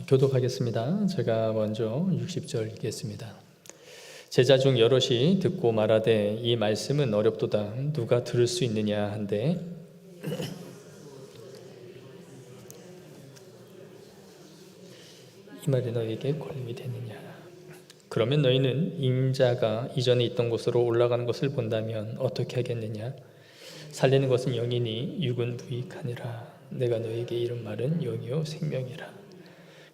교독하겠습니다. 제가 먼저 60절 읽겠습니다. 제자 중 여럿이 듣고 말하되 이 말씀은 어렵도다. 누가 들을 수 있느냐 한데 이 말이 너희에게 권능이 되느냐. 그러면 너희는 인자가 이전에 있던 곳으로 올라가는 것을 본다면 어떻게 하겠느냐. 살리는 것은 영이니 육은 무익하니라. 내가 너희에게 이른 말은 영이요 생명이라.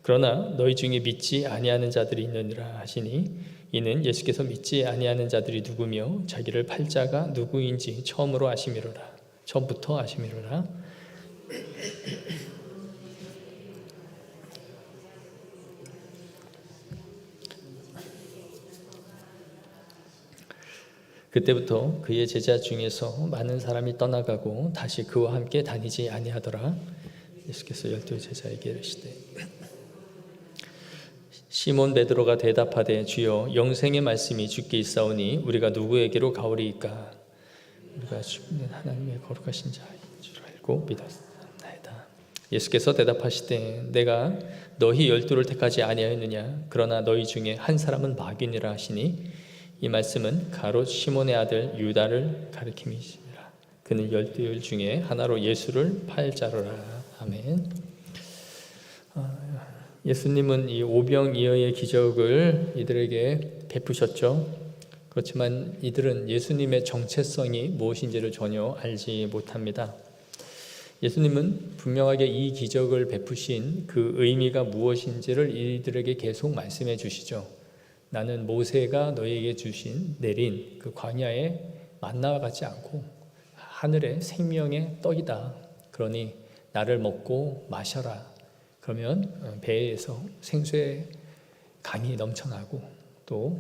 그러나 너희 중에 믿지 아니하는 자들이 있느니라 하시니 이는 예수께서 믿지 아니하는 자들이 누구며 자기를 팔 자가 누구인지 처음부터 아심이로라. 그때부터 그의 제자 중에서 많은 사람이 떠나가고 다시 그와 함께 다니지 아니하더라. 예수께서 12 제자에게 이르시되 시몬 베드로가 대답하되 주여 영생의 말씀이 주께 있사오니 우리가 누구에게로 가오리이까. 우리가 죽는 하나님의 거룩하신 자인 줄 알고 믿었나이다. 예수께서 대답하시되 내가 너희 12를 택하지 아니하였느냐. 그러나 너희 중에 한 사람은 마귀니라 하시니 이 말씀은 가롯 시몬의 아들 유다를 가리킴이시니라. 그는 12열 중에 하나로 예수를 팔 자로라. 아멘. 예수님은 이 오병이어의 기적을 이들에게 베푸셨죠. 그렇지만 이들은 예수님의 정체성이 무엇인지를 전혀 알지 못합니다. 예수님은 분명하게 이 기적을 베푸신 그 의미가 무엇인지를 이들에게 계속 말씀해 주시죠. 나는 모세가 너희에게 내린 그 광야의 만나와 같지 않고 하늘의 생명의 떡이다. 그러니 나를 먹고 마셔라. 그러면 배에서 생수의 강이 넘쳐나고 또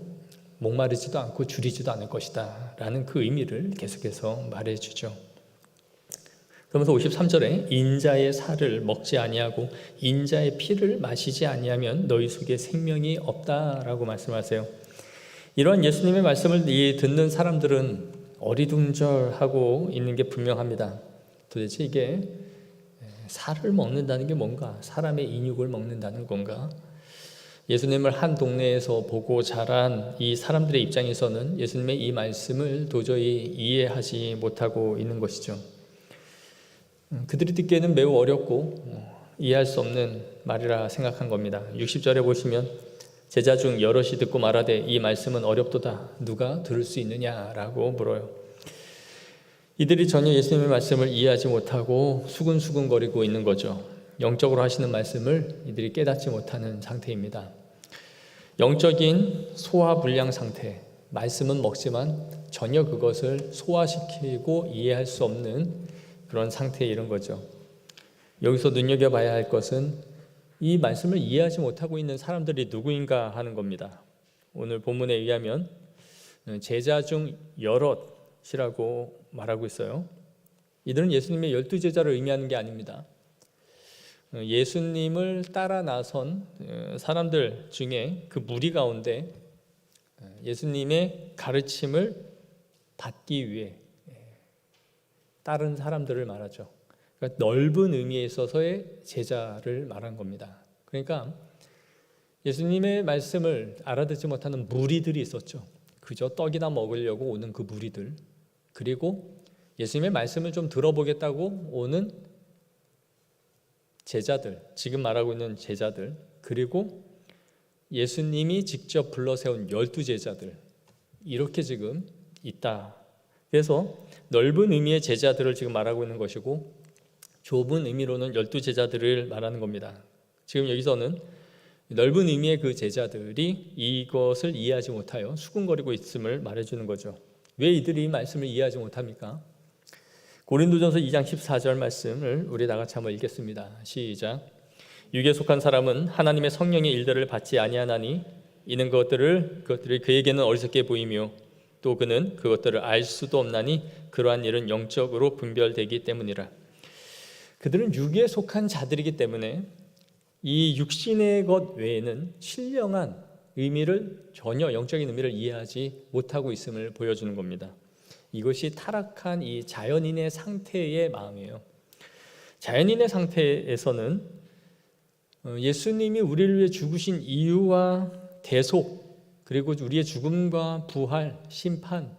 목마르지도 않고 줄이지도 않을 것이다 라는 그 의미를 계속해서 말해주죠. 그러면서 53절에 인자의 살을 먹지 아니하고 인자의 피를 마시지 아니하면 너희 속에 생명이 없다라고 말씀하세요. 이러한 예수님의 말씀을 듣는 사람들은 어리둥절하고 있는 게 분명합니다. 도대체 이게 살을 먹는다는 게 뭔가? 사람의 인육을 먹는다는 건가? 예수님을 한 동네에서 보고 자란 이 사람들의 입장에서는 예수님의 이 말씀을 도저히 이해하지 못하고 있는 것이죠. 그들이 듣기에는 매우 어렵고 이해할 수 없는 말이라 생각한 겁니다. 60절에 보시면 제자 중 여럿이 듣고 말하되 이 말씀은 어렵도다. 누가 들을 수 있느냐라고 물어요. 이들이 전혀 예수님의 말씀을 이해하지 못하고 수근수근거리고 있는 거죠. 영적으로 하시는 말씀을 이들이 깨닫지 못하는 상태입니다. 영적인 소화불량 상태. 말씀은 먹지만 전혀 그것을 소화시키고 이해할 수 없는 그런 상태에 이른 거죠. 여기서 눈여겨봐야 할 것은 이 말씀을 이해하지 못하고 있는 사람들이 누구인가 하는 겁니다. 오늘 본문에 의하면 제자 중 여럿이라고 말하고 있어요. 이들은 예수님의 12제자를 의미하는 게 아닙니다. 예수님을 따라 나선 사람들 중에 그 무리 가운데 예수님의 가르침을 받기 위해 다른 사람들을 말하죠. 그러니까 넓은 의미에 있어서의 제자를 말한 겁니다. 그러니까 예수님의 말씀을 알아듣지 못하는 무리들이 있었죠. 그저 떡이나 먹으려고 오는 그 무리들, 그리고 예수님의 말씀을 좀 들어보겠다고 오는 제자들, 지금 말하고 있는 제자들, 그리고 예수님이 직접 불러세운 12제자들, 이렇게 지금 있다. 그래서 넓은 의미의 제자들을 지금 말하고 있는 것이고 좁은 의미로는 12제자들을 말하는 겁니다. 지금 여기서는 넓은 의미의 그 제자들이 이것을 이해하지 못하여 수군거리고 있음을 말해주는 거죠. 왜 이들이 이 말씀을 이해하지 못합니까? 고린도전서 2장 14절 말씀을 우리 다 같이 한번 읽겠습니다. 시작. 육에 속한 사람은 하나님의 성령의 일들을 받지 아니하나니 이는 그것들이 그에게는 어리석게 보이며 또 그는 그것들을 알 수도 없나니 그러한 일은 영적으로 분별되기 때문이라. 그들은 육에 속한 자들이기 때문에 이 육신의 것 외에는 신령한 의미를 전혀 영적인 의미를 이해하지 못하고 있음을 보여주는 겁니다. 이것이 타락한 이 자연인의 상태의 마음이에요. 자연인의 상태에서는 예수님이 우리를 위해 죽으신 이유와 대속, 그리고 우리의 죽음과 부활, 심판,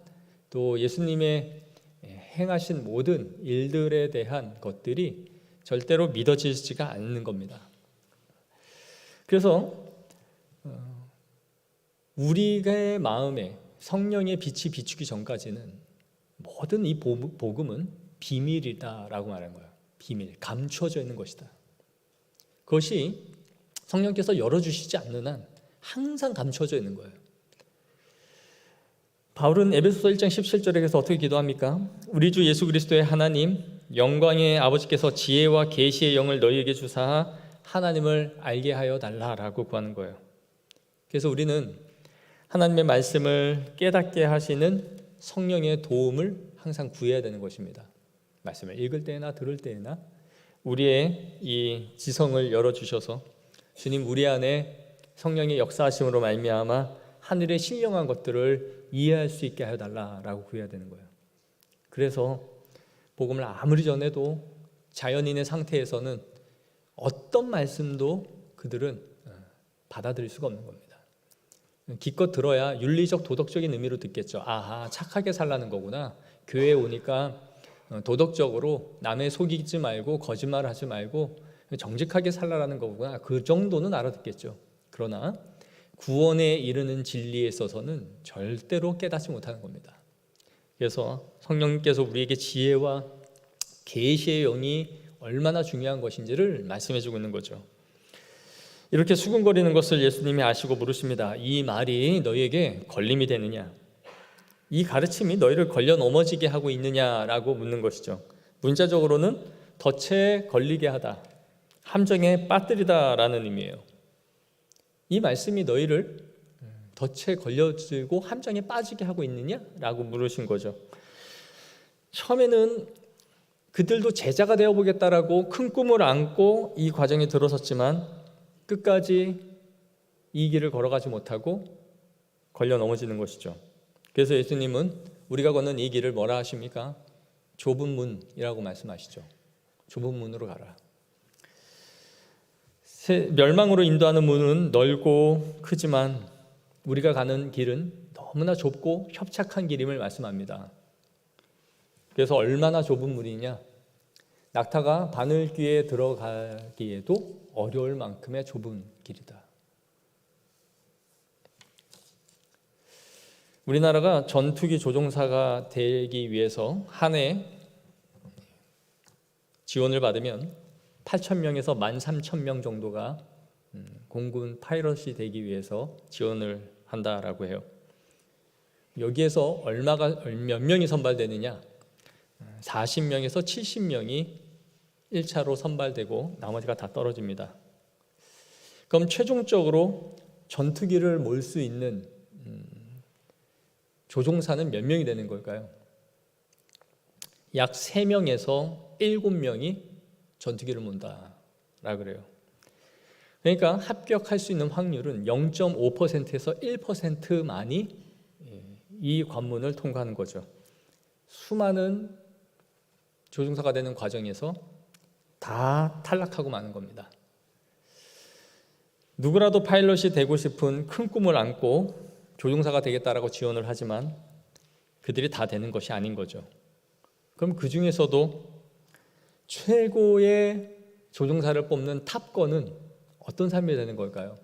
또 예수님의 행하신 모든 일들에 대한 것들이 절대로 믿어지지가 않는 겁니다. 그래서 우리의 마음에 성령의 빛이 비추기 전까지는 모든 이 복음은 비밀이다라고 말하는 거예요. 비밀, 감춰져 있는 것이다. 그것이 성령께서 열어주시지 않는 한 항상 감춰져 있는 거예요. 바울은 에베소서 1장 17절에서 어떻게 기도합니까? 우리 주 예수 그리스도의 하나님, 영광의 아버지께서 지혜와 계시의 영을 너희에게 주사 하나님을 알게 하여 달라라고 구하는 거예요. 그래서 우리는 하나님의 말씀을 깨닫게 하시는 성령의 도움을 항상 구해야 되는 것입니다. 말씀을 읽을 때나 들을 때나 우리의 이 지성을 열어주셔서 주님, 우리 안에 성령의 역사하심으로 말미암아 하늘의 신령한 것들을 이해할 수 있게 하여 달라라고 구해야 되는 거예요. 그래서 복음을 아무리 전해도 자연인의 상태에서는 어떤 말씀도 그들은 받아들일 수가 없는 겁니다. 기껏 들어야 윤리적 도덕적인 의미로 듣겠죠. 아하, 착하게 살라는 거구나. 교회에 오니까 도덕적으로 남의 속이지 말고 거짓말을 하지 말고 정직하게 살라는 거구나. 그 정도는 알아듣겠죠. 그러나 구원에 이르는 진리에 있어서는 절대로 깨닫지 못하는 겁니다. 그래서 성령님께서 우리에게 지혜와 계시의 영이 얼마나 중요한 것인지를 말씀해 주고 있는 거죠. 이렇게 수군거리는 것을 예수님이 아시고 물으십니다. 이 말이 너희에게 걸림이 되느냐? 이 가르침이 너희를 걸려 넘어지게 하고 있느냐라고 묻는 것이죠. 문자적으로는 덫에 걸리게 하다, 함정에 빠뜨리다라는 의미예요. 이 말씀이 너희를 덫에 걸려지고 함정에 빠지게 하고 있느냐라고 물으신 거죠. 처음에는 그들도 제자가 되어보겠다라고 큰 꿈을 안고 이 과정에 들어섰지만 끝까지 이 길을 걸어가지 못하고 걸려 넘어지는 것이죠. 그래서 예수님은 우리가 걷는 이 길을 뭐라 하십니까? 좁은 문이라고 말씀하시죠. 좁은 문으로 가라. 멸망으로 인도하는 문은 넓고 크지만 우리가 가는 길은 너무나 좁고 협착한 길임을 말씀합니다. 그래서 얼마나 좁은 문이냐? 낙타가 바늘귀에 들어가기에도 어려울 만큼의 좁은 길이다. 우리나라가 전투기 조종사가 되기 위해서 한 해 지원을 받으면 8,000명에서 13,000명 정도가 공군 파이럿이 되기 위해서 지원을 한다라고 해요. 여기에서 몇 명이 선발되느냐? 40명에서 70명이 1차로 선발되고 나머지가 다 떨어집니다. 그럼 최종적으로 전투기를 몰 수 있는 조종사는 몇 명이 되는 걸까요? 약 3명에서 7명이 전투기를 몬다라 그래요. 그러니까 합격할 수 있는 확률은 0.5%에서 1%만이 이 관문을 통과하는 거죠. 수많은 조종사가 되는 과정에서 다 탈락하고 마는 겁니다. 누구라도 파일럿이 되고 싶은 큰 꿈을 안고 조종사가 되겠다라고 지원을 하지만 그들이 다 되는 것이 아닌 거죠. 그럼 그 중에서도 최고의 조종사를 뽑는 탑건은 어떤 삶이 되는 걸까요?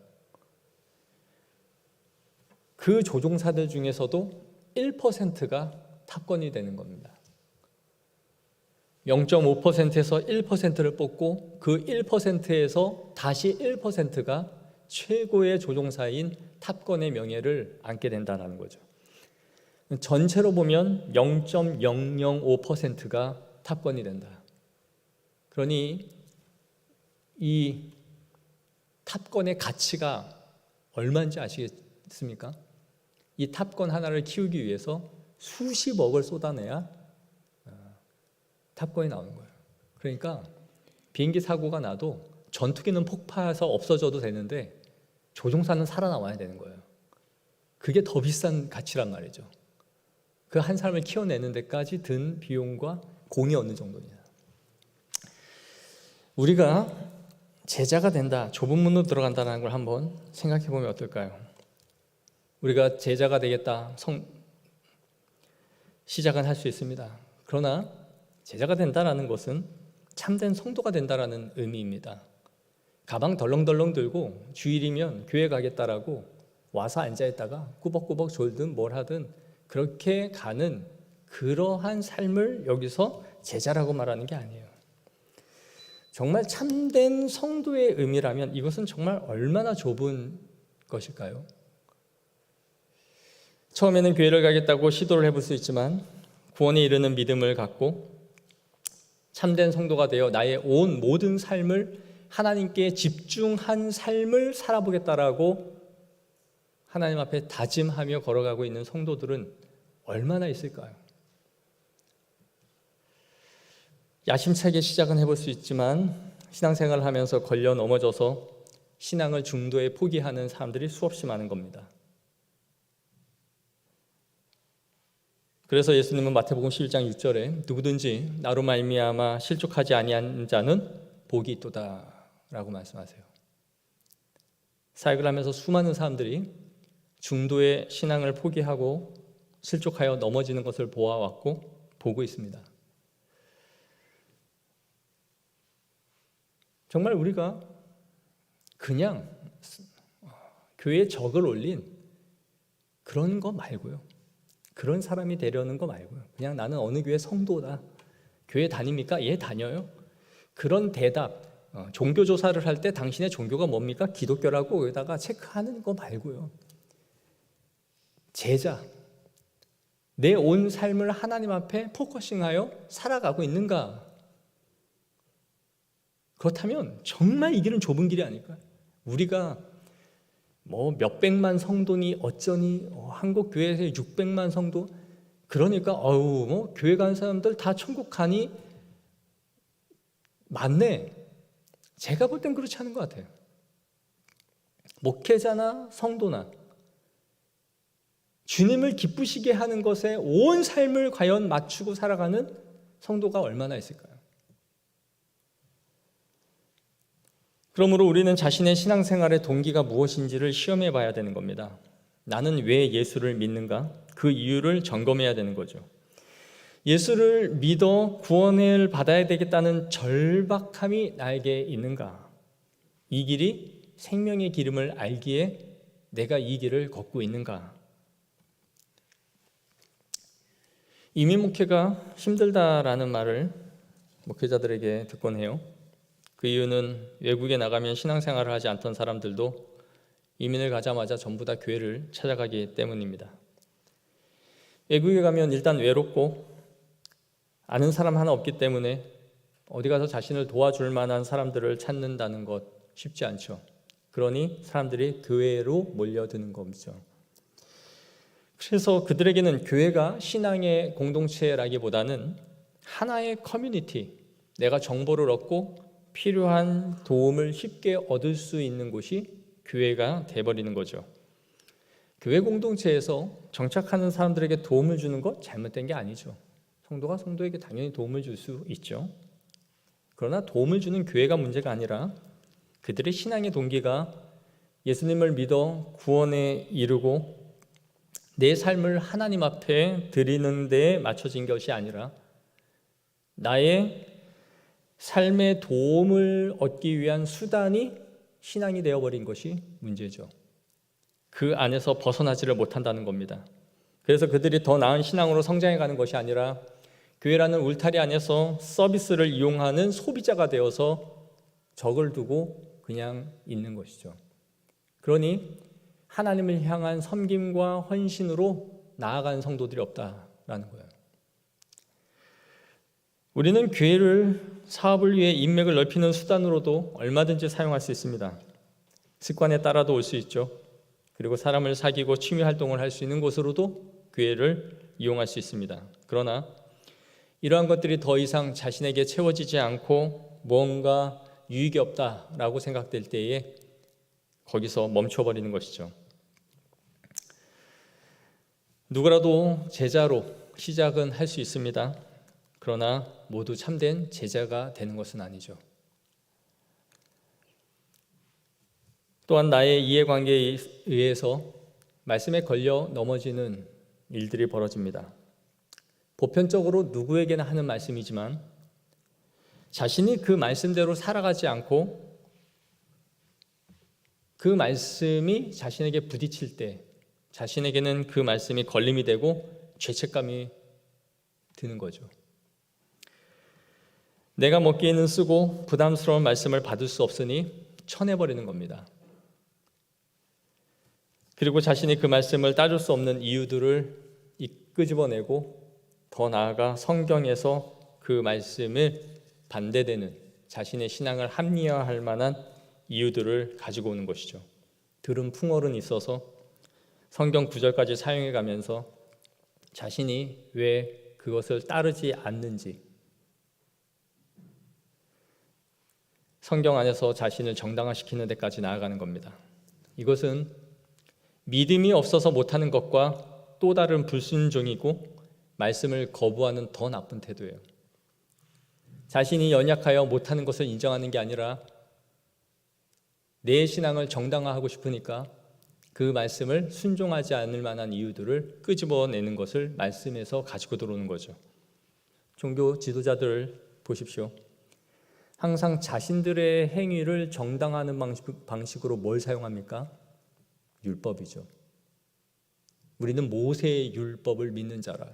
그 조종사들 중에서도 1%가 탑건이 되는 겁니다. 0.5%에서 1%를 뽑고 그 1%에서 다시 1%가 최고의 조종사인 탑건의 명예를 안게 된다는 거죠. 전체로 보면 0.005%가 탑건이 된다. 그러니 이 탑건의 가치가 얼마인지 아시겠습니까? 이 탑건 하나를 키우기 위해서 수십억을 쏟아내야 탑건이 나오는 거예요. 그러니까 비행기 사고가 나도 전투기는 폭파해서 없어져도 되는데 조종사는 살아남아야 되는 거예요. 그게 더 비싼 가치란 말이죠. 그 한 사람을 키워내는 데까지 든 비용과 공이 어느 정도냐. 우리가 제자가 된다, 좁은 문으로 들어간다는 걸 한번 생각해 보면 어떨까요? 우리가 제자가 되겠다 시작은 할 수 있습니다. 그러나 제자가 된다는 것은 참된 성도가 된다는 의미입니다. 가방 덜렁덜렁 들고 주일이면 교회 가겠다라고 와서 앉아있다가 꾸벅꾸벅 졸든 뭘 하든 그렇게 가는 그러한 삶을 여기서 제자라고 말하는 게 아니에요. 정말 참된 성도의 의미라면 이것은 정말 얼마나 좁은 것일까요? 처음에는 교회를 가겠다고 시도를 해볼 수 있지만 구원에 이르는 믿음을 갖고 참된 성도가 되어 나의 온 모든 삶을 하나님께 집중한 삶을 살아보겠다라고 하나님 앞에 다짐하며 걸어가고 있는 성도들은 얼마나 있을까요? 야심차게 시작은 해볼 수 있지만 신앙생활을 하면서 걸려 넘어져서 신앙을 중도에 포기하는 사람들이 수없이 많은 겁니다. 그래서 예수님은 마태복음 11장 6절에 누구든지 나로 말미암아 실족하지 아니한 자는 복이 있도다 라고 말씀하세요. 사역을 하면서 수많은 사람들이 중도의 신앙을 포기하고 실족하여 넘어지는 것을 보아왔고 보고 있습니다. 정말 우리가 그냥 교회에 적을 올린 그런 거 말고요, 그런 사람이 되려는 거 말고요, 그냥 나는 어느 교회 성도다, 교회 다닙니까? 예, 다녀요. 그런 대답, 종교조사를 할 때 당신의 종교가 뭡니까? 기독교라고 여기다가 체크하는 거 말고요, 제자, 내 온 삶을 하나님 앞에 포커싱하여 살아가고 있는가? 그렇다면 정말 이 길은 좁은 길이 아닐까요? 우리가 뭐 몇백만 성도니 어쩌니, 한국 교회에서 600만 성도, 그러니까 뭐 교회 가는 사람들 다 천국 가니 맞네. 제가 볼 땐 그렇지 않은 것 같아요. 목회자나 성도나 주님을 기쁘시게 하는 것에 온 삶을 과연 맞추고 살아가는 성도가 얼마나 있을까요? 그러므로 우리는 자신의 신앙생활의 동기가 무엇인지를 시험해 봐야 되는 겁니다. 나는 왜 예수를 믿는가? 그 이유를 점검해야 되는 거죠. 예수를 믿어 구원을 받아야 되겠다는 절박함이 나에게 있는가? 이 길이 생명의 길임을 알기에 내가 이 길을 걷고 있는가? 이민 목회가 힘들다라는 말을 목회자들에게 듣곤 해요. 그 이유는 외국에 나가면 신앙생활을 하지 않던 사람들도 이민을 가자마자 전부 다 교회를 찾아가기 때문입니다. 외국에 가면 일단 외롭고 아는 사람 하나 없기 때문에 어디 가서 자신을 도와줄 만한 사람들을 찾는다는 것 쉽지 않죠. 그러니 사람들이 교회로 몰려드는 거죠. 그래서 그들에게는 교회가 신앙의 공동체라기보다는 하나의 커뮤니티, 내가 정보를 얻고 필요한 도움을 쉽게 얻을 수 있는 곳이 교회가 돼버리는 거죠. 교회 공동체에서 정착하는 사람들에게 도움을 주는 것 잘못된 게 아니죠. 성도가 성도에게 당연히 도움을 줄 수 있죠. 그러나 도움을 주는 교회가 문제가 아니라 그들의 신앙의 동기가 예수님을 믿어 구원에 이르고 내 삶을 하나님 앞에 드리는 데에 맞춰진 것이 아니라 나의 삶의 도움을 얻기 위한 수단이 신앙이 되어버린 것이 문제죠. 그 안에서 벗어나지를 못한다는 겁니다. 그래서 그들이 더 나은 신앙으로 성장해가는 것이 아니라 교회라는 울타리 안에서 서비스를 이용하는 소비자가 되어서 적을 두고 그냥 있는 것이죠. 그러니 하나님을 향한 섬김과 헌신으로 나아가는 성도들이 없다라는 거예요. 우리는 교회를 사업을 위해 인맥을 넓히는 수단으로도 얼마든지 사용할 수 있습니다. 습관에 따라도 올 수 있죠. 그리고 사람을 사귀고 취미 활동을 할 수 있는 곳으로도 교회를 이용할 수 있습니다. 그러나 이러한 것들이 더 이상 자신에게 채워지지 않고 뭔가 유익이 없다라고 생각될 때에 거기서 멈춰버리는 것이죠. 누구라도 제자로 시작은 할 수 있습니다. 그러나 모두 참된 제자가 되는 것은 아니죠. 또한 나의 이해관계에 의해서 말씀에 걸려 넘어지는 일들이 벌어집니다. 보편적으로 누구에게나 하는 말씀이지만 자신이 그 말씀대로 살아가지 않고 그 말씀이 자신에게 부딪힐 때 자신에게는 그 말씀이 걸림이 되고 죄책감이 드는 거죠. 내가 먹기에는 쓰고 부담스러운 말씀을 받을 수 없으니 쳐내버리는 겁니다. 그리고 자신이 그 말씀을 따를 수 없는 이유들을 끄집어내고 더 나아가 성경에서 그 말씀을 반대되는 자신의 신앙을 합리화할 만한 이유들을 가지고 오는 것이죠. 들은 풍월은 있어서 성경 구절까지 사용해 가면서 자신이 왜 그것을 따르지 않는지 성경 안에서 자신을 정당화시키는 데까지 나아가는 겁니다. 이것은 믿음이 없어서 못하는 것과 또 다른 불순종이고 말씀을 거부하는 더 나쁜 태도예요. 자신이 연약하여 못하는 것을 인정하는 게 아니라 내 신앙을 정당화하고 싶으니까 그 말씀을 순종하지 않을 만한 이유들을 끄집어내는 것을 말씀에서 가지고 들어오는 거죠. 종교 지도자들 보십시오. 항상 자신들의 행위를 정당화하는 방식으로 뭘 사용합니까? 율법이죠. 우리는 모세의 율법을 믿는 자라.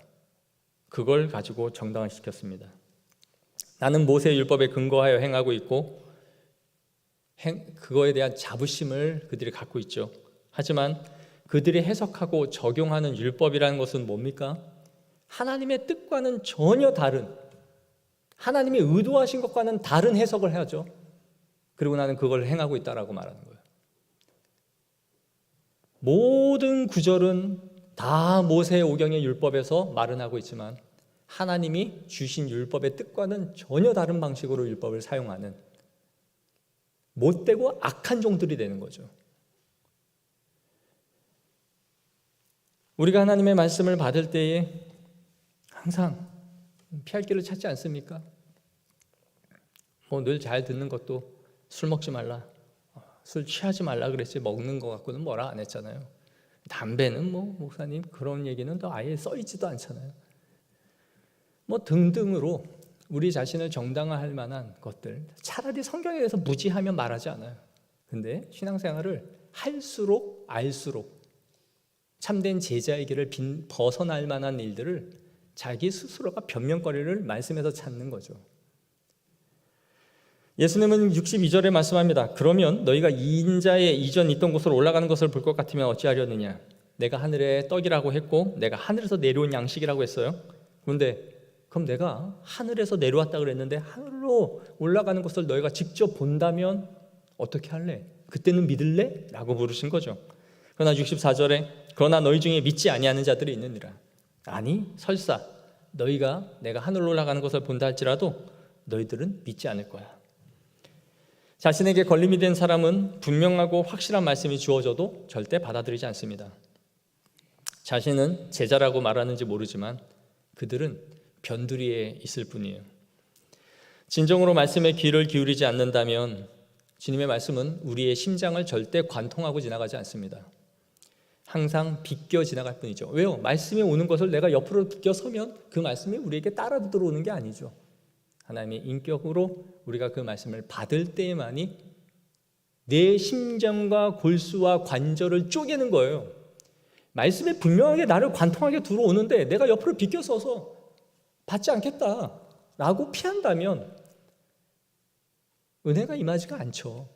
그걸 가지고 정당화시켰습니다. 나는 모세의 율법에 근거하여 행하고 있고 그거에 대한 자부심을 그들이 갖고 있죠. 하지만 그들이 해석하고 적용하는 율법이라는 것은 뭡니까? 하나님의 뜻과는 전혀 다른, 하나님이 의도하신 것과는 다른 해석을 해야죠. 그리고 나는 그걸 행하고 있다라고 말하는 거예요. 모든 구절은 다 모세 오경의 율법에서 말은 하고 있지만 하나님이 주신 율법의 뜻과는 전혀 다른 방식으로 율법을 사용하는 못되고 악한 종들이 되는 거죠. 우리가 하나님의 말씀을 받을 때에 항상 피할 길을 찾지 않습니까? 늘 잘 듣는 것도 술 먹지 말라, 술 취하지 말라 그랬지 먹는 거 갖고는 뭐라 안 했잖아요. 담배는 목사님 그런 얘기는 또 아예 써있지도 않잖아요. 등등으로 우리 자신을 정당화할 만한 것들, 차라리 성경에 대해서 무지하면 말하지 않아요. 근데 신앙생활을 할수록 알수록 참된 제자의 길을 벗어날 만한 일들을 자기 스스로가 변명거리를 말씀에서 찾는 거죠. 예수님은 62절에 말씀합니다. 그러면 너희가 인자의 이전 있던 곳으로 올라가는 것을 볼 것 같으면 어찌하려느냐. 내가 하늘의 떡이라고 했고 내가 하늘에서 내려온 양식이라고 했어요. 그런데 그럼 내가 하늘에서 내려왔다 그랬는데 하늘로 올라가는 것을 너희가 직접 본다면 어떻게 할래? 그때는 믿을래? 라고 물으신 거죠. 그러나 64절에 그러나 너희 중에 믿지 아니하는 자들이 있느니라. 아니 설사 너희가 내가 하늘로 올라가는 것을 본다 할지라도 너희들은 믿지 않을 거야. 자신에게 걸림이 된 사람은 분명하고 확실한 말씀이 주어져도 절대 받아들이지 않습니다. 자신은 제자라고 말하는지 모르지만 그들은 변두리에 있을 뿐이에요. 진정으로 말씀에 귀를 기울이지 않는다면 주님의 말씀은 우리의 심장을 절대 관통하고 지나가지 않습니다. 항상 비껴 지나갈 뿐이죠. 왜요? 말씀이 오는 것을 내가 옆으로 비껴 서면 그 말씀이 우리에게 따라 들어오는 게 아니죠. 하나님의 인격으로 우리가 그 말씀을 받을 때에만이 내 심장과 골수와 관절을 쪼개는 거예요. 말씀이 분명하게 나를 관통하게 들어오는데 내가 옆으로 비껴 서서 받지 않겠다라고 피한다면 은혜가 임하지가 않죠.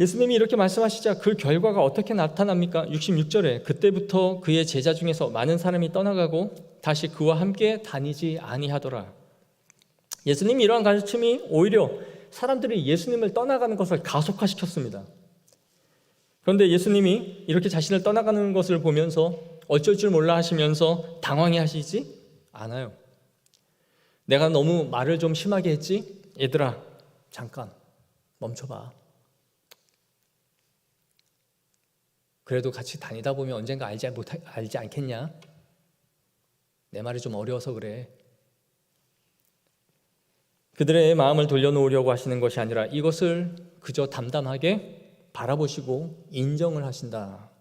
예수님이 이렇게 말씀하시자 그 결과가 어떻게 나타납니까? 66절에 그때부터 그의 제자 중에서 많은 사람이 떠나가고 다시 그와 함께 다니지 아니하더라. 예수님이 이러한 가르침이 오히려 사람들이 예수님을 떠나가는 것을 가속화시켰습니다. 그런데 예수님이 이렇게 자신을 떠나가는 것을 보면서 어쩔 줄 몰라 하시면서 당황해 하시지 않아요. 내가 너무 말을 좀 심하게 했지? 얘들아 잠깐 멈춰봐. 그래도 같이 다니다 보면 언젠가 알지 않겠냐? 내 말이 좀 어려워서 그래. 그들의 마음을 돌려놓으려고 하시는 것이 아니라 이것을 그저 담담하게 바라보시고 인정을 하신다.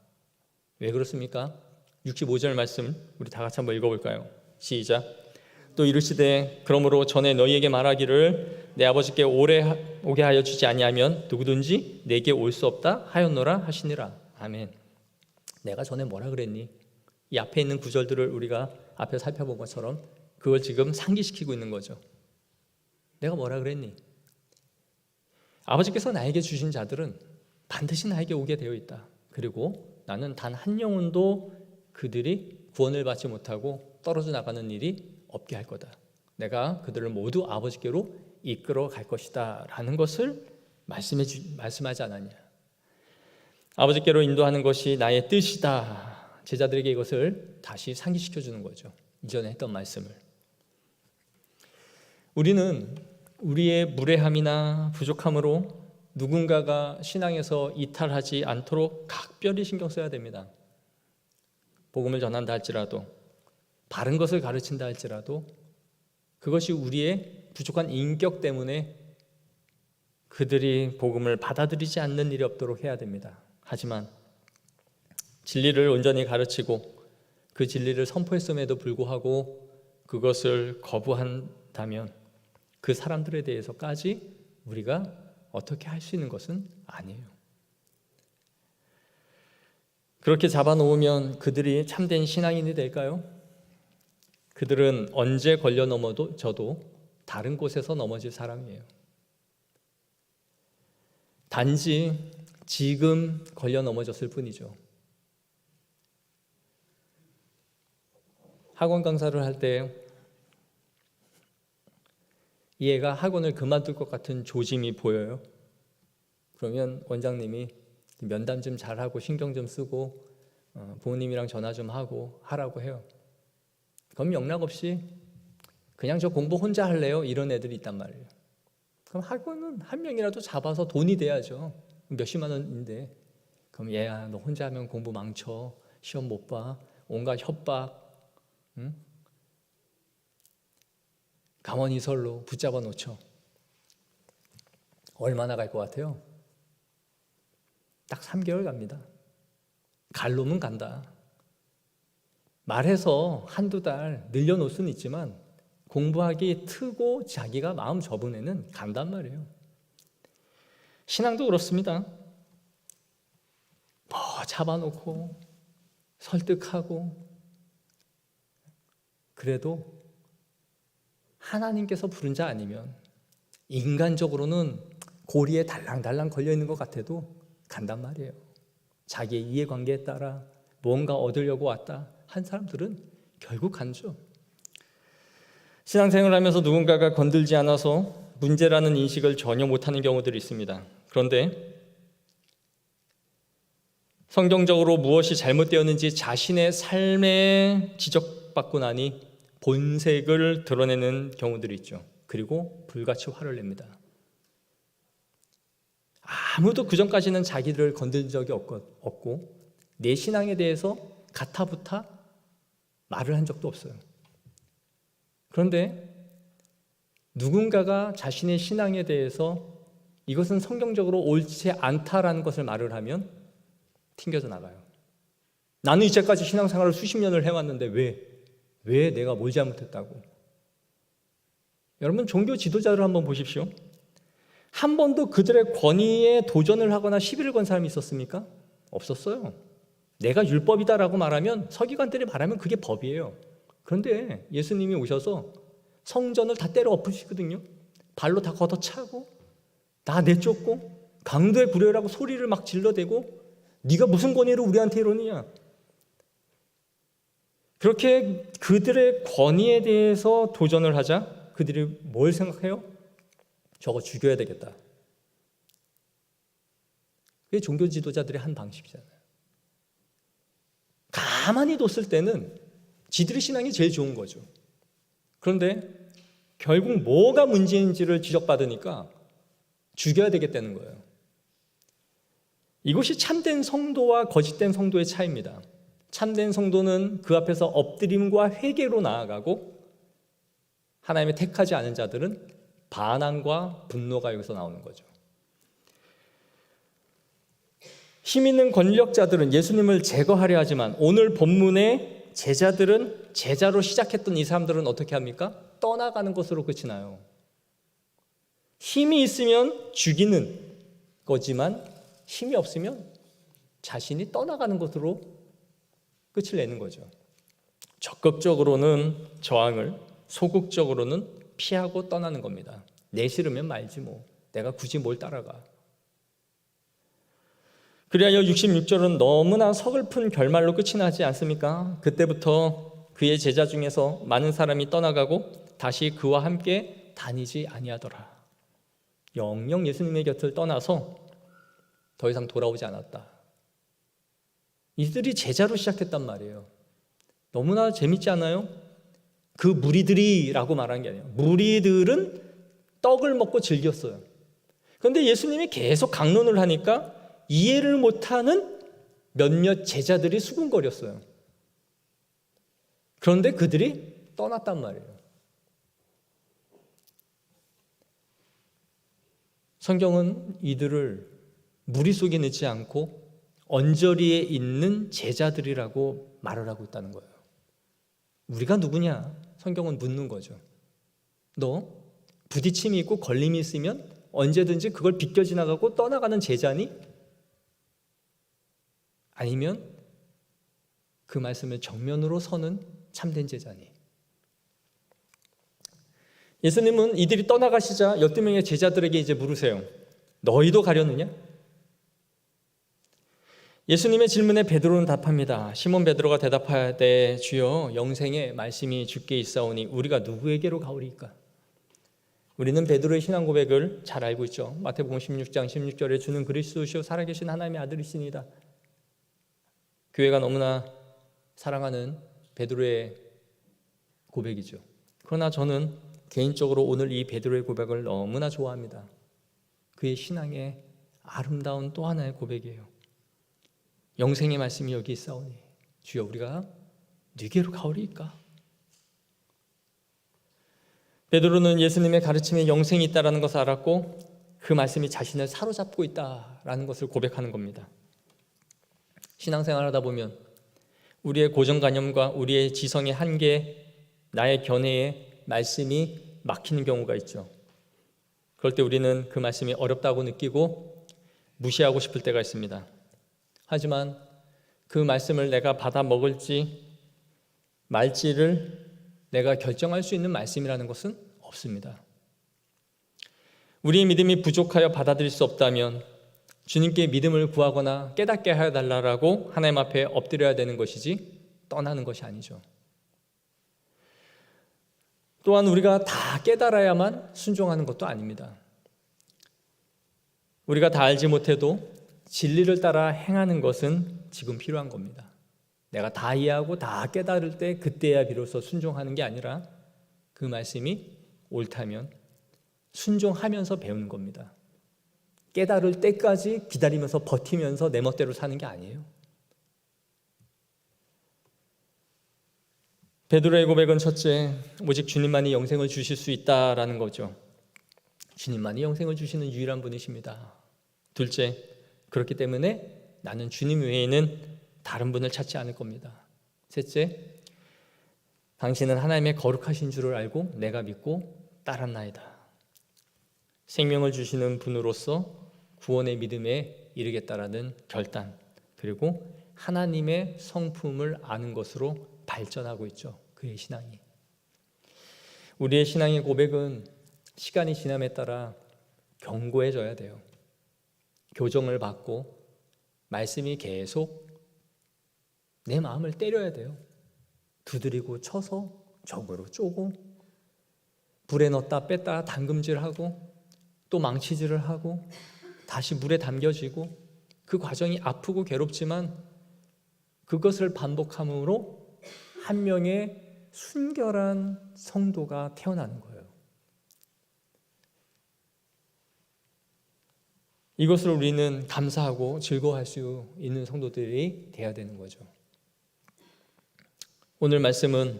왜 그렇습니까? 65절 말씀 우리 다 같이 한번 읽어볼까요? 시작. 또 이르시되 그러므로 전에 너희에게 말하기를 내 아버지께 오게 하여 주지 아니하면 누구든지 내게 올 수 없다 하였노라 하시니라. 아멘. 내가 전에 뭐라 그랬니? 이 앞에 있는 구절들을 우리가 앞에 살펴본 것처럼 그걸 지금 상기시키고 있는 거죠. 내가 뭐라 그랬니? 아버지께서 나에게 주신 자들은 반드시 나에게 오게 되어 있다. 그리고 나는 단 한 영혼도 그들이 구원을 받지 못하고 떨어져 나가는 일이 없게 할 거다. 내가 그들을 모두 아버지께로 이끌어 갈 것이다 라는 것을 말씀하지 않았냐. 아버지께로 인도하는 것이 나의 뜻이다. 제자들에게 이것을 다시 상기시켜 주는 거죠. 이전에 했던 말씀을. 우리는 우리의 무례함이나 부족함으로 누군가가 신앙에서 이탈하지 않도록 각별히 신경 써야 됩니다. 복음을 전한다 할지라도, 바른 것을 가르친다 할지라도 그것이 우리의 부족한 인격 때문에 그들이 복음을 받아들이지 않는 일이 없도록 해야 됩니다. 하지만 진리를 온전히 가르치고 그 진리를 선포했음에도 불구하고 그것을 거부한다면 그 사람들에 대해서까지 우리가 어떻게 할 수 있는 것은 아니에요. 그렇게 잡아놓으면 그들이 참된 신앙인이 될까요? 그들은 언제 걸려 넘어져도 다른 곳에서 넘어질 사람이에요. 단지 지금 걸려 넘어졌을 뿐이죠. 학원 강사를 할 때 이 애가 학원을 그만둘 것 같은 조짐이 보여요. 그러면 원장님이 면담 좀 잘하고 신경 좀 쓰고 부모님이랑 전화 좀 하고 하라고 해요. 그럼 영락없이 그냥 저 공부 혼자 할래요? 이런 애들이 있단 말이에요. 그럼 학원은 한 명이라도 잡아서 돈이 돼야죠. 몇십만 원인데 그럼 얘야 너 혼자 하면 공부 망쳐, 시험 못 봐, 온갖 협박, 응? 감언이설로 붙잡아 놓죠. 얼마나 갈 것 같아요? 딱 3개월 갑니다. 갈 놈은 간다. 말해서 한두 달 늘려놓을 수는 있지만 공부하기 트고 자기가 마음 접은 애는 간단 말이에요. 신앙도 그렇습니다. 뭐 잡아놓고 설득하고 그래도 하나님께서 부른 자 아니면 인간적으로는 고리에 달랑달랑 걸려있는 것 같아도 간단 말이에요. 자기의 이해관계에 따라 뭔가 얻으려고 왔다 한 사람들은 결국 간죠. 신앙생활을 하면서 누군가가 건들지 않아서 문제라는 인식을 전혀 못하는 경우들이 있습니다. 그런데 성경적으로 무엇이 잘못되었는지 자신의 삶에 지적받고 나니 본색을 드러내는 경우들이 있죠. 그리고 불같이 화를 냅니다. 아무도 그전까지는 자기를 건든 적이 없고 내 신앙에 대해서 가타부타 말을 한 적도 없어요. 그런데 누군가가 자신의 신앙에 대해서 이것은 성경적으로 옳지 않다라는 것을 말을 하면 튕겨져 나가요. 나는 이제까지 신앙생활을 수십 년을 해왔는데 왜 내가 뭘 잘못했다고? 여러분 종교 지도자를 한번 보십시오. 한 번도 그들의 권위에 도전을 하거나 시비를 건 사람이 있었습니까? 없었어요. 내가 율법이다라고 말하면 서기관들이 말하면 그게 법이에요. 그런데 예수님이 오셔서 성전을 다 때려 엎으시거든요. 발로 다 걷어차고 다 내쫓고 강도의 구려라고 소리를 막 질러대고 네가 무슨 권위로 우리한테 이러느냐. 그렇게 그들의 권위에 대해서 도전을 하자 그들이 뭘 생각해요? 저거 죽여야 되겠다. 그게 종교 지도자들의 한 방식이잖아요. 가만히 뒀을 때는 지들의 신앙이 제일 좋은 거죠. 그런데 결국 뭐가 문제인지를 지적받으니까 죽여야 되겠다는 거예요. 이것이 참된 성도와 거짓된 성도의 차이입니다. 참된 성도는 그 앞에서 엎드림과 회개로 나아가고 하나님의 택하지 않은 자들은 반항과 분노가 여기서 나오는 거죠. 힘 있는 권력자들은 예수님을 제거하려 하지만 오늘 본문의 제자들은 제자로 시작했던 이 사람들은 어떻게 합니까? 떠나가는 것으로 끝이 나요. 힘이 있으면 죽이는 거지만 힘이 없으면 자신이 떠나가는 것으로 끝을 내는 거죠. 적극적으로는 저항을, 소극적으로는 피하고 떠나는 겁니다. 내 싫으면 말지 뭐. 내가 굳이 뭘 따라가. 그리하여 66절은 너무나 서글픈 결말로 끝이 나지 않습니까? 그때부터 그의 제자 중에서 많은 사람이 떠나가고 다시 그와 함께 다니지 아니하더라. 영영 예수님의 곁을 떠나서 더 이상 돌아오지 않았다. 이들이 제자로 시작했단 말이에요. 너무나 재밌지 않아요? 그 무리들이라고 말한 게 아니에요. 무리들은 떡을 먹고 즐겼어요. 그런데 예수님이 계속 강론을 하니까 이해를 못하는 몇몇 제자들이 수군거렸어요. 그런데 그들이 떠났단 말이에요. 성경은 이들을 무리 속에 넣지 않고 언저리에 있는 제자들이라고 말을 하고 있다는 거예요. 우리가 누구냐? 성경은 묻는 거죠. 너 부딪힘이 있고 걸림이 있으면 언제든지 그걸 비껴 지나가고 떠나가는 제자니? 아니면 그 말씀을 정면으로 서는 참된 제자니? 예수님은 이들이 떠나가시자 12명의 제자들에게 이제 물으세요. 너희도 가려느냐? 예수님의 질문에 베드로는 답합니다. 시몬 베드로가 대답하되 주여 영생의 말씀이 주께 있사오니 우리가 누구에게로 가오리이까? 우리는 베드로의 신앙 고백을 잘 알고 있죠. 마태복음 16장 16절에 주는 그리스도시요 살아계신 하나님의 아들이시니이다. 교회가 너무나 사랑하는 베드로의 고백이죠. 그러나 저는 개인적으로 오늘 이 베드로의 고백을 너무나 좋아합니다. 그의 신앙의 아름다운 또 하나의 고백이에요. 영생의 말씀이 여기 있사오니 주여 우리가 누구에게로 가오리이까? 베드로는 예수님의 가르침에 영생이 있다는 것을 알았고 그 말씀이 자신을 사로잡고 있다는 것을 고백하는 겁니다. 신앙생활 하다 보면 우리의 고정관념과 우리의 지성의 한계, 나의 견해에 말씀이 막히는 경우가 있죠. 그럴 때 우리는 그 말씀이 어렵다고 느끼고 무시하고 싶을 때가 있습니다. 하지만 그 말씀을 내가 받아 먹을지 말지를 내가 결정할 수 있는 말씀이라는 것은 없습니다. 우리의 믿음이 부족하여 받아들일 수 없다면 주님께 믿음을 구하거나 깨닫게 하여달라고 하나님 앞에 엎드려야 되는 것이지 떠나는 것이 아니죠. 또한 우리가 다 깨달아야만 순종하는 것도 아닙니다. 우리가 다 알지 못해도 진리를 따라 행하는 것은 지금 필요한 겁니다. 내가 다 이해하고 다 깨달을 때 그때야 비로소 순종하는 게 아니라 그 말씀이 옳다면 순종하면서 배우는 겁니다. 깨달을 때까지 기다리면서 버티면서 내 멋대로 사는 게 아니에요. 베드로의 고백은 첫째, 오직 주님만이 영생을 주실 수 있다라는 거죠. 주님만이 영생을 주시는 유일한 분이십니다. 둘째, 그렇기 때문에 나는 주님 외에는 다른 분을 찾지 않을 겁니다. 셋째, 당신은 하나님의 거룩하신 줄을 알고 내가 믿고 따랐나이다. 생명을 주시는 분으로서 구원의 믿음에 이르겠다라는 결단, 그리고 하나님의 성품을 아는 것으로 발전하고 있죠. 그의 신앙이. 우리의 신앙의 고백은 시간이 지남에 따라 견고해져야 돼요. 교정을 받고 말씀이 계속 내 마음을 때려야 돼요. 두드리고 쳐서 적으로 쪼고 불에 넣었다 뺐다 담금질하고 또 망치질을 하고 다시 물에 담겨지고 그 과정이 아프고 괴롭지만 그것을 반복함으로 한 명의 순결한 성도가 태어나는 거예요. 이것을 우리는 감사하고 즐거워할 수 있는 성도들이 되어야 되는 거죠. 오늘 말씀은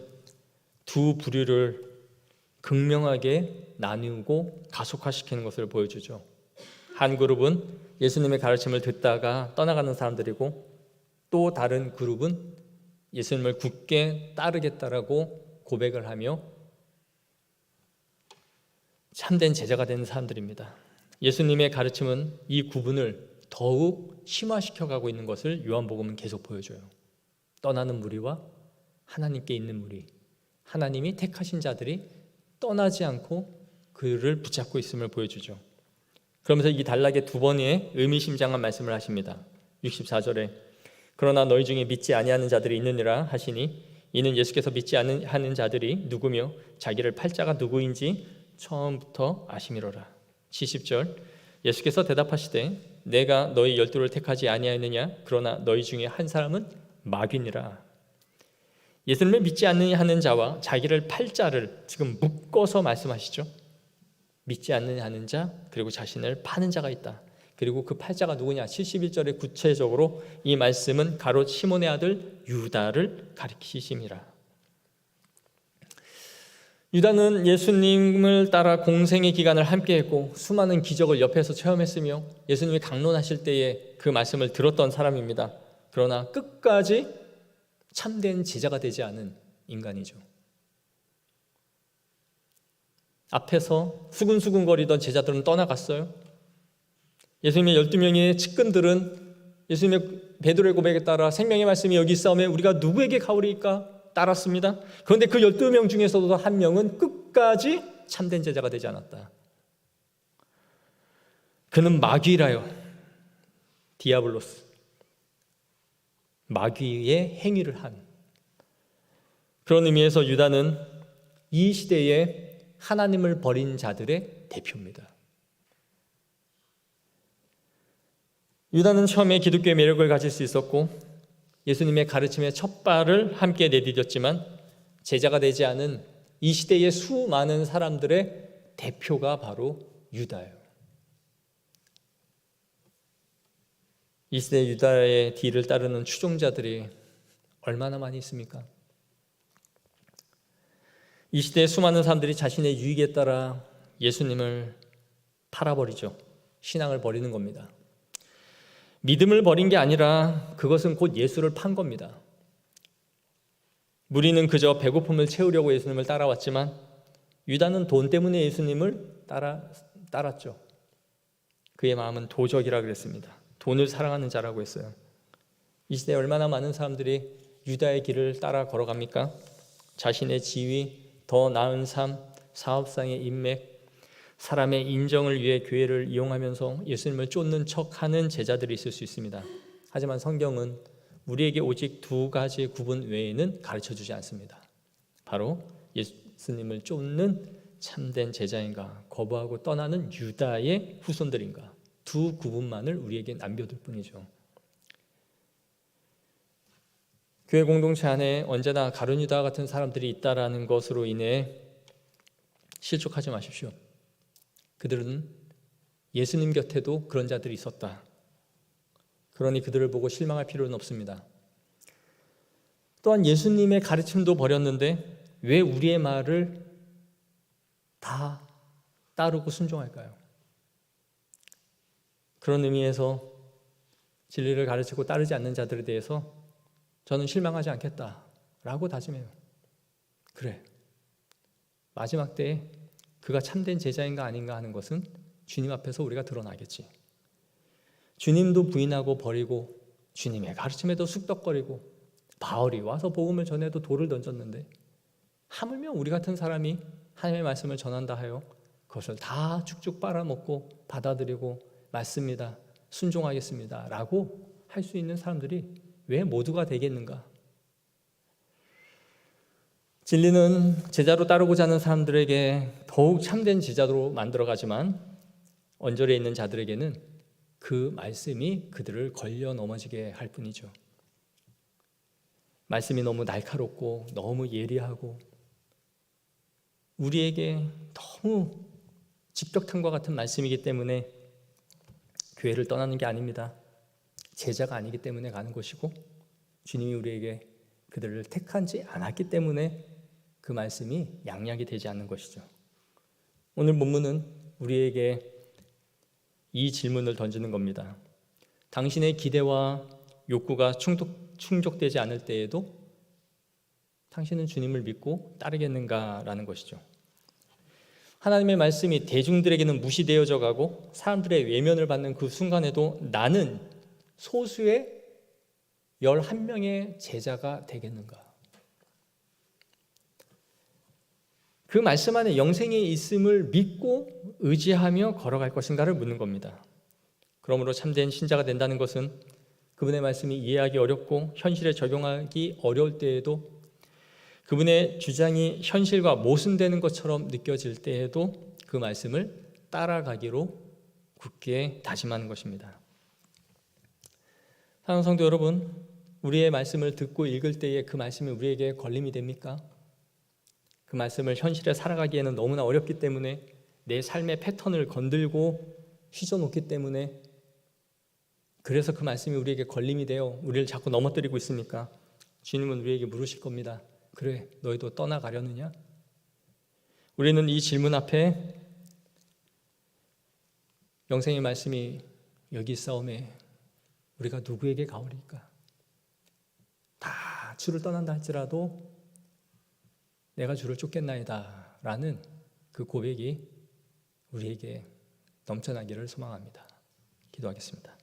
두 부류를 극명하게 나누고 가속화시키는 것을 보여주죠. 한 그룹은 예수님의 가르침을 듣다가 떠나가는 사람들이고, 또 다른 그룹은 예수님을 굳게 따르겠다라고 고백을 하며 참된 제자가 되는 사람들입니다. 예수님의 가르침은 이 구분을 더욱 심화시켜가고 있는 것을 요한복음은 계속 보여줘요. 떠나는 무리와 하나님께 있는 무리, 하나님이 택하신 자들이 떠나지 않고 그를 붙잡고 있음을 보여주죠. 그러면서 이 단락에 두 번의 의미심장한 말씀을 하십니다. 64절에 그러나 너희 중에 믿지 아니하는 자들이 있느니라 하시니 이는 예수께서 믿지 않는 자들이 누구며 자기를 팔 자가 누구인지 처음부터 아심이로라. 70절 예수께서 대답하시되 내가 너희 12를 택하지 아니하였느냐 그러나 너희 중에 한 사람은 마귀니라. 예수님을 믿지 않는 자와 자기를 팔 자를 지금 묶어서 말씀하시죠. 믿지 않는 자 그리고 자신을 파는 자가 있다. 그리고 그 팔자가 누구냐? 71절에 구체적으로 이 말씀은 가롯 시몬의 아들 유다를 가리키심이라. 유다는 예수님을 따라 공생의 기간을 함께했고 수많은 기적을 옆에서 체험했으며 예수님이 강론하실 때에 그 말씀을 들었던 사람입니다. 그러나 끝까지 참된 제자가 되지 않은 인간이죠. 앞에서 수근수근거리던 제자들은 떠나갔어요. 예수님의 12명의 측근들은 예수님의 베드로의 고백에 따라 생명의 말씀이 여기 있사오매 우리가 누구에게 가오리이까 따랐습니다. 그런데 그 12명 중에서도 한 명은 끝까지 참된 제자가 되지 않았다. 그는 마귀라요. 디아블로스. 마귀의 행위를 한 그런 의미에서 유다는 이 시대에 하나님을 버린 자들의 대표입니다. 유다는 처음에 기독교의 매력을 가질 수 있었고 예수님의 가르침의 첫 발을 함께 내디뎠지만 제자가 되지 않은 이 시대의 수많은 사람들의 대표가 바로 유다예요. 이 시대 유다의 뒤를 따르는 추종자들이 얼마나 많이 있습니까? 이 시대의 수많은 사람들이 자신의 유익에 따라 예수님을 팔아버리죠. 신앙을 버리는 겁니다. 믿음을 버린 게 아니라 그것은 곧 예수를 판 겁니다. 무리는 그저 배고픔을 채우려고 예수님을 따라왔지만 유다는 돈 때문에 예수님을 따랐죠. 그의 마음은 도적이라 그랬습니다. 돈을 사랑하는 자라고 했어요. 이 시대에 얼마나 많은 사람들이 유다의 길을 따라 걸어갑니까? 자신의 지위, 더 나은 삶, 사업상의 인맥, 사람의 인정을 위해 교회를 이용하면서 예수님을 쫓는 척하는 제자들이 있을 수 있습니다. 하지만 성경은 우리에게 오직 두 가지 구분 외에는 가르쳐주지 않습니다. 바로 예수님을 쫓는 참된 제자인가 거부하고 떠나는 유다의 후손들인가 두 구분만을 우리에게 남겨둘 뿐이죠. 교회 공동체 안에 언제나 가룟 유다 같은 사람들이 있다라는 것으로 인해 실족하지 마십시오. 그들은 예수님 곁에도 그런 자들이 있었다. 그러니 그들을 보고 실망할 필요는 없습니다. 또한 예수님의 가르침도 버렸는데 왜 우리의 말을 다 따르고 순종할까요? 그런 의미에서 진리를 가르치고 따르지 않는 자들에 대해서 저는 실망하지 않겠다라고 다짐해요. 그래, 마지막 때에 그가 참된 제자인가 아닌가 하는 것은 주님 앞에서 우리가 드러나겠지. 주님도 부인하고 버리고 주님의 가르침에도 쑥덕거리고 바울이 와서 복음을 전해도 돌을 던졌는데 하물며 우리 같은 사람이 하나님의 말씀을 전한다 하여 그것을 다 쭉쭉 빨아먹고 받아들이고 맞습니다, 순종하겠습니다 라고 할 수 있는 사람들이 왜 모두가 되겠는가? 진리는 제자로 따르고자 하는 사람들에게 더욱 참된 제자로 만들어가지만 언저리에 있는 자들에게는 그 말씀이 그들을 걸려 넘어지게 할 뿐이죠. 말씀이 너무 날카롭고 너무 예리하고 우리에게 너무 직격탄과 같은 말씀이기 때문에 교회를 떠나는 게 아닙니다. 제자가 아니기 때문에 가는 것이고 주님이 우리에게 그들을 택하지 않았기 때문에 그 말씀이 양약이 되지 않는 것이죠. 오늘 본문은 우리에게 이 질문을 던지는 겁니다. 당신의 기대와 욕구가 충족되지 않을 때에도 당신은 주님을 믿고 따르겠는가라는 것이죠. 하나님의 말씀이 대중들에게는 무시되어져 가고 사람들의 외면을 받는 그 순간에도 나는 소수의 11명의 제자가 되겠는가? 그 말씀 안에 영생이 있음을 믿고 의지하며 걸어갈 것인가를 묻는 겁니다. 그러므로 참된 신자가 된다는 것은 그분의 말씀이 이해하기 어렵고 현실에 적용하기 어려울 때에도 그분의 주장이 현실과 모순되는 것처럼 느껴질 때에도 그 말씀을 따라가기로 굳게 다짐하는 것입니다. 사랑하는 성도 여러분, 우리의 말씀을 듣고 읽을 때에 그 말씀이 우리에게 걸림이 됩니까? 그 말씀을 현실에 살아가기에는 너무나 어렵기 때문에 내 삶의 패턴을 건들고 휘저놓기 때문에 그래서 그 말씀이 우리에게 걸림이 되어 우리를 자꾸 넘어뜨리고 있습니까? 주님은 우리에게 물으실 겁니다. 그래, 너희도 떠나가려느냐? 우리는 이 질문 앞에 영생의 말씀이 여기 있사오매 우리가 누구에게 가오리까? 다 주를 떠난다 할지라도 내가 주를 쫓겠나이다 라는 그 고백이 우리에게 넘쳐나기를 소망합니다. 기도하겠습니다.